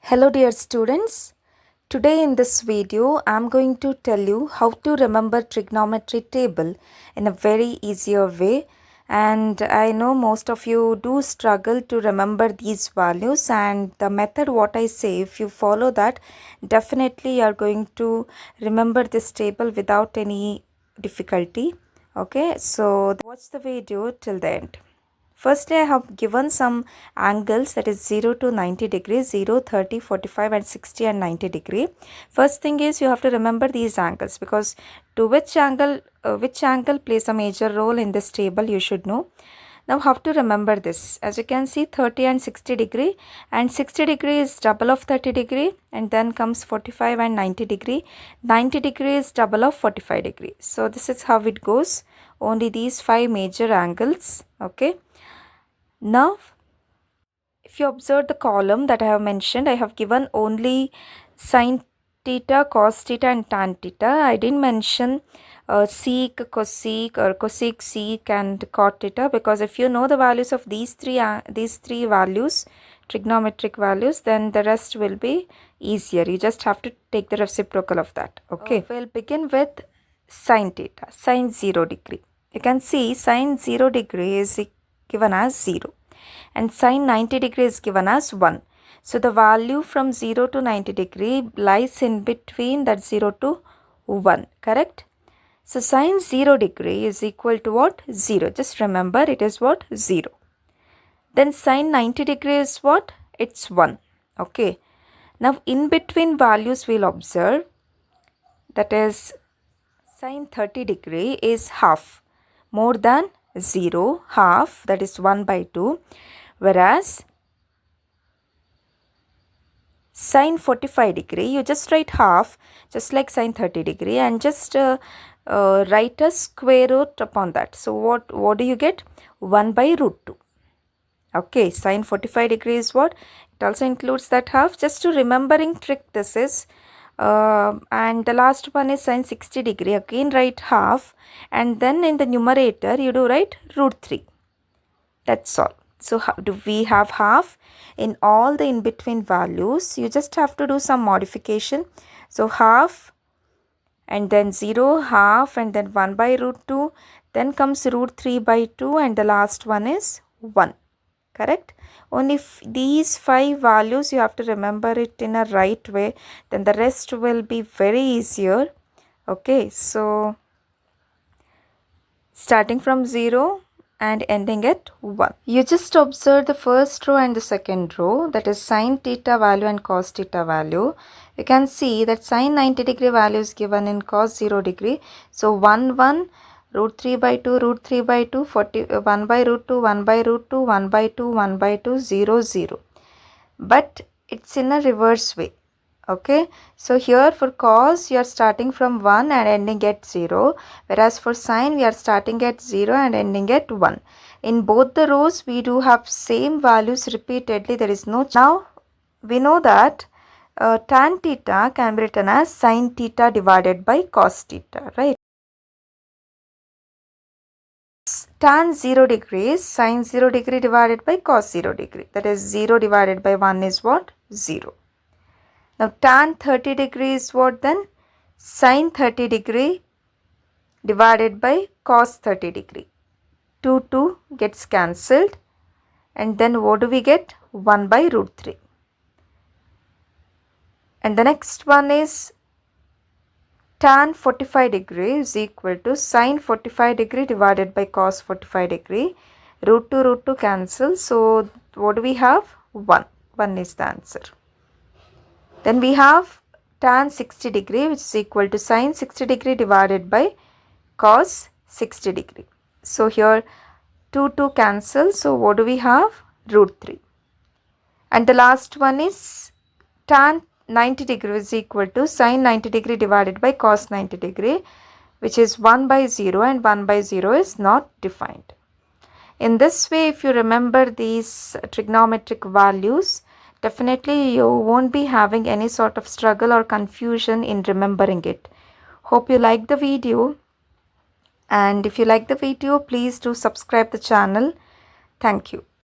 Hello dear students, today in this video I am going to tell you how to remember trigonometry table in a very easier way, and I know most of you do struggle to remember these values, and the method what I say, if you follow that, definitely you are going to remember this table without any difficulty. Okay, so watch the video till the end. Firstly, I have given some angles, that is 0 to 90 degrees, 0, 30, 45 and 60 and 90 degree. First thing is you have to remember these angles, because to which angle plays a major role in this table you should know. Now how to remember this? As you can see, 30 and 60 degree, and 60 degree is double of 30 degree, and then comes 45 and 90 degree. 90 degree is double of 45 degree. So this is how it goes. Only these 5 major angles. Okay. Now, if you observe the column that I have mentioned, I have given only sine theta, cos theta and tan theta. I didn't mention sec, cosec or cosec, sec and cot theta, because if you know the values of these three values, trigonometric values, then the rest will be easier. You just have to take the reciprocal of that. Okay, we'll begin with sine theta, sine 0 degree. You can see sine 0 degree is given as 0 and sine 90 degree is given as 1. So the value from 0 to 90 degree lies in between that 0 to 1, correct? So sine 0 degree is equal to what? 0. Just remember it is what? 0. Then sine 90 degree is what? It's 1. Okay. Now in between values we'll observe, that is sine 30 degree is half, more than 0, half, that is 1 by 2, whereas sine 45 degree, you just write half just like sine 30 degree and just write a square root upon that. So what do you get? 1 by root 2. Okay, sine 45 degree is what? It also includes that half. Just to remembering trick this is. And the last one is sine 60 degree. Again write half, and then in the numerator you do write root 3. That's all. So how do we have half in all the in between values? You just have to do some modification. So half and then 0, half and then 1 by root 2. Then comes root 3 by 2 and the last one is 1. Correct? Only these 5 values you have to remember it in a right way. Then the rest will be very easier. Okay. So starting from 0 and ending at 1. You just observe the first row and the second row, that is sine theta value and cos theta value. You can see that sine 90 degree value is given in cos 0 degree. So 1 1, root 3 by 2, root 3 by 2, 1 by root 2, 1 by root 2, 1 by 2, 1 by 2, 0 0. But it's in a reverse way. Okay, so here for cos you are starting from 1 and ending at 0, whereas for sine we are starting at 0 and ending at 1. In both the rows we do have same values repeatedly, there is no change. Now we know that tan theta can be written as sine theta divided by cos theta, right? Tan 0 degree is sine 0 degree divided by cos 0 degree, that is 0 divided by 1 is what? 0. Now tan 30 degree is what then? Sine 30 degree divided by cos 30 degree. 2 gets cancelled, and then what do we get? 1 by root 3. And the next one is tan 45 degree is equal to sine 45 degree divided by cos 45 degree. Root 2 cancel. So what do we have? 1. 1 is the answer. Then we have tan 60 degree, which is equal to sine 60 degree divided by cos 60 degree. So here 2 cancel. So what do we have? Root 3. And the last one is tan 90 degree is equal to sine 90 degree divided by cos 90 degree, which is 1 by 0, and 1 by 0 is not defined. In this way, if you remember these trigonometric values, definitely you won't be having any sort of struggle or confusion in remembering it. Hope you like the video, and if you like the video, please do subscribe the channel. Thank you.